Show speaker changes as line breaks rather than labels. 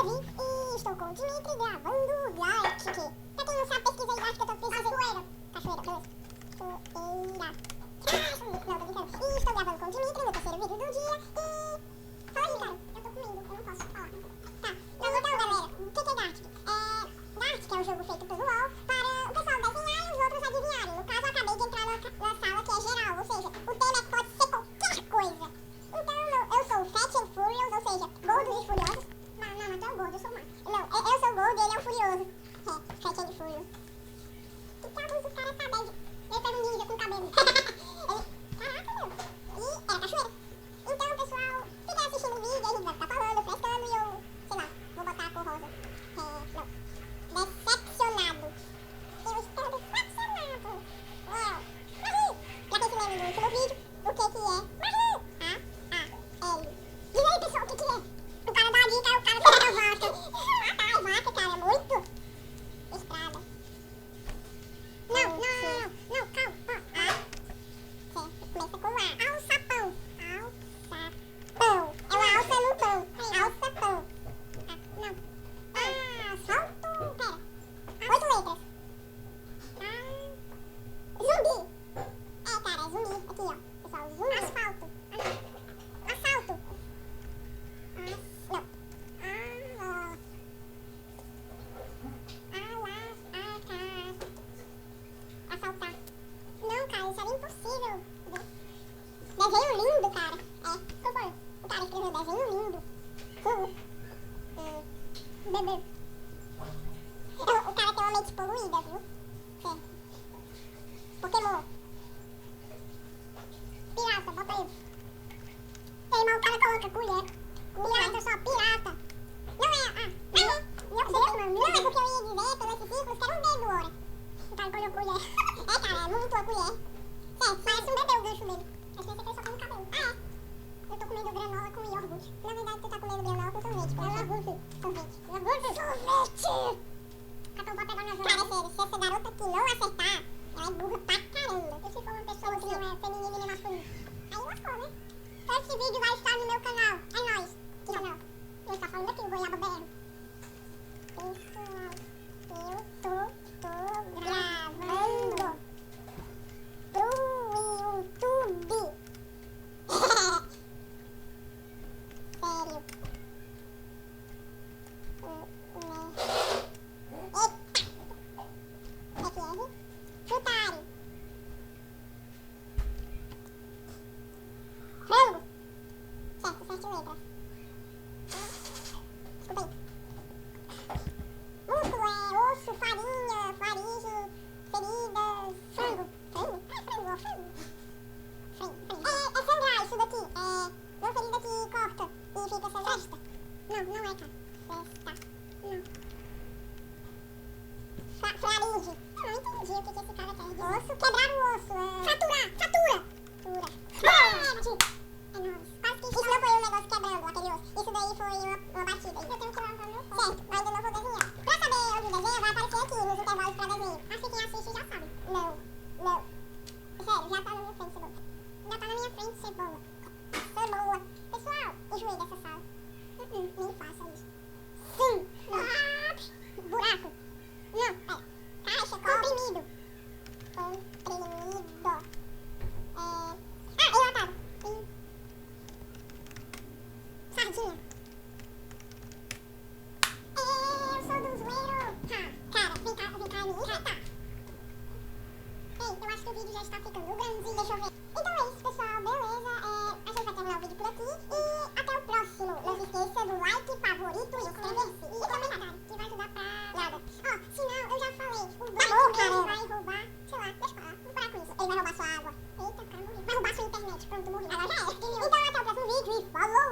e estou com o Dimitri gravando Gartic. Pra quem não sabe, pesquisa aí Gartic que eu tô pesquisando. Cachoeira, beleza. Cachoeira. Não, tô brincando. E estou gravando com o Dimitri no terceiro vídeo do dia. E... fala aí, cara. Eu tô comendo, eu não posso falar. Tá, então galera, o que é Gartic? Gartic é um jogo feito pelo LoL para o pessoal desenhar e os outros adivinharem. No caso, eu acabei de entrar na sala que é geral, ou seja, o tema é que pode ser qualquer coisa. Então, eu sou o Fat and Furious, ou seja, gordos e furiosos. Não, tu é o gordo, eu sou o Marco. Não, eu sou o gordo e ele é o furioso. Fat and Furious. Que diabos o cara tá bad? Ele tá no ninja com cabelo. Caraca, meu. E era cachoeira. Então, pessoal, fica assistindo o vídeo, a gente vai ficar falando, frescando e eu, sei lá, vou botar a cor rosa. Não. Decepcionado. Eu estou decepcionado. Uau. Marie. Pra quem se lembra do último vídeo, o que é Marie? A-A-L. Diz aí, pessoal, o que é? O cara dá a dica, o cara fica na vaca. A vaca, cara, é muito estrada. Não, calma. Começa com A. Alçapão. Alçapão. É uma alça no pão. Alçapão. Não. Asfalto. Pera. 8 letras. Zumbi. Cara, é zumbi. Aqui, ó. Pessoal, zumbi. Asfalto. Assalto. Não. Assaltar. Não, cara, isso era impossível. Desenho lindo, cara. Por favor. O cara escreveu desenho lindo. Bebê. O cara tem uma mente poluída, viu? Pokémon. Pirata, bota aí. Ei, mas o cara coloca colher. Pirata só, pirata. Não é, meu Deus, mano. Não, é porque eu ia dizer, pelo esse ciclo, que era um dedo, ora. O cara colocou colher. Cara, é muito a colher. Certo, parece um bebê o gancho dele. Acho que esse aqui só tem no cabelo. Eu tô comendo granola com iogurte. Na verdade, tu tá comendo granola com sorvete. Sorvete! Catão pra pegar nas horas. Cara, sério, se essa garota aqui não acertar, ela é burra pra caramba. E se for uma pessoa que não é feminina nem masculina? Aí lascou, né? Esse vídeo vai estar no meu canal. É nóis. Que canal? Ele tá falando aqui, o Goiaba BR. Pessoal, eu tô gravando pro YouTube. Sério. Eita. FR. Frutari. Frango. Certo, 7 letras. Desculpa aí. Músculo é osso, farinha, faringe, feridas, frango. Frango? Frango, ó, frango. É sangrar isso daqui. Uma ferida que corta e fica sangrando. Não é, cara. Festa. Não. Faringe. Eu não entendi o que esse cara quer dizer. Osso, quebrar o osso. Fatura. É nóis. Quase que isso não foi um negócio quebrando aquele osso. Isso daí foi uma batida. Eu tenho que lavar meu pé. Certo, mas ainda não vou desenhar. Pra saber onde desenha, vai aparecer aqui nos intervalos pra desenho. Acho que quem assiste já sabe. Não. Sério, já tá na minha frente, cebola. Já tá na minha frente, cebola. Pessoal, enjoei dessa sala. Nem faça isso. Sim. Buraco. Não, pera. Caixa, comprimido. Enlatado. Sardinha. Eu sou do zoeiro. Cara, vem cá me irritar. Ei, eu acho que o vídeo já está ficando grandinho. Deixa eu ver.